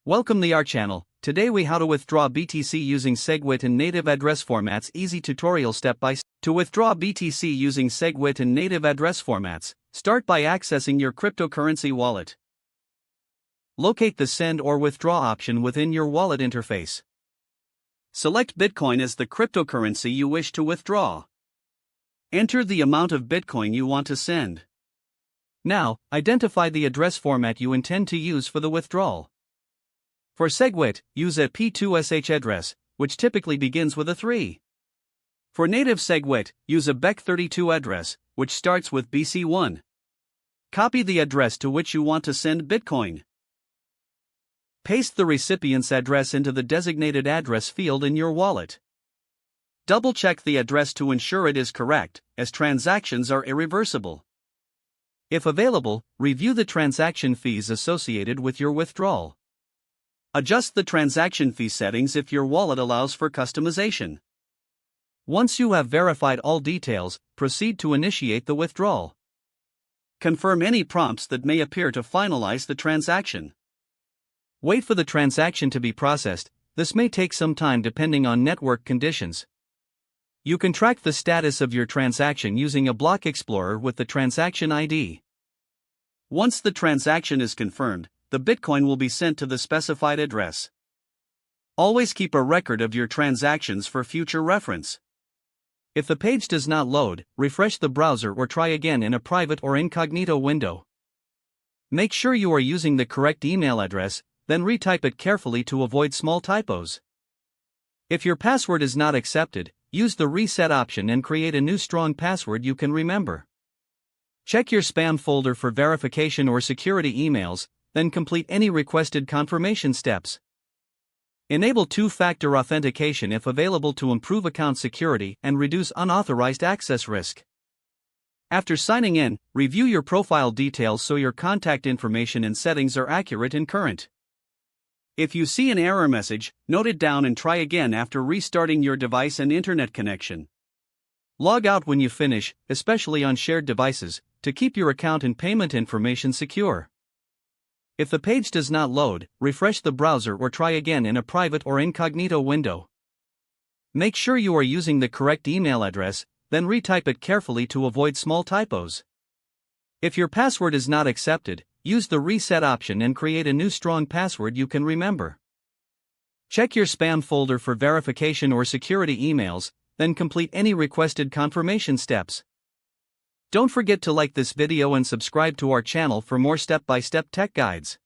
Welcome to our channel. Today we how to withdraw BTC using SegWit in native address formats. Easy tutorial step by step. To withdraw BTC using SegWit in native address formats, start by accessing your cryptocurrency wallet. Locate the send or withdraw option within your wallet interface. Select Bitcoin as the cryptocurrency you wish to withdraw. Enter the amount of Bitcoin you want to send. Now, identify the address format you intend to use for the withdrawal. For SegWit, use a P2SH address, which typically begins with a 3. For native SegWit, use a BEC32 address, which starts with BC1. Copy the address to which you want to send Bitcoin. Paste the recipient's address into the designated address field in your wallet. Double-check the address to ensure it is correct, as transactions are irreversible. If available, review the transaction fees associated with your withdrawal. Adjust the transaction fee settings if your wallet allows for customization. Once you have verified all details, proceed to initiate the withdrawal. Confirm any prompts that may appear to finalize the transaction. Wait for the transaction to be processed. This may take some time depending on network conditions. You can track the status of your transaction using a block explorer with the transaction ID. Once the transaction is confirmed, the Bitcoin will be sent to the specified address. Always keep a record of your transactions for future reference. If the page does not load, refresh the browser or try again in a private or incognito window. Make sure you are using the correct email address, then retype it carefully to avoid small typos. If your password is not accepted, use the reset option and create a new strong password you can remember. Check your spam folder for verification or security emails, then complete any requested confirmation steps. Enable two-factor authentication if available to improve account security and reduce unauthorized access risk. After signing in, review your profile details so your contact information and settings are accurate and current. If you see an error message, note it down and try again after restarting your device and internet connection. Log out when you finish, especially on shared devices, to keep your account and payment information secure. If the page does not load, refresh the browser or try again in a private or incognito window. Make sure you are using the correct email address, then retype it carefully to avoid small typos. If your password is not accepted, use the reset option and create a new strong password you can remember. Check your spam folder for verification or security emails, then complete any requested confirmation steps. Don't forget to like this video and subscribe to our channel for more step-by-step tech guides.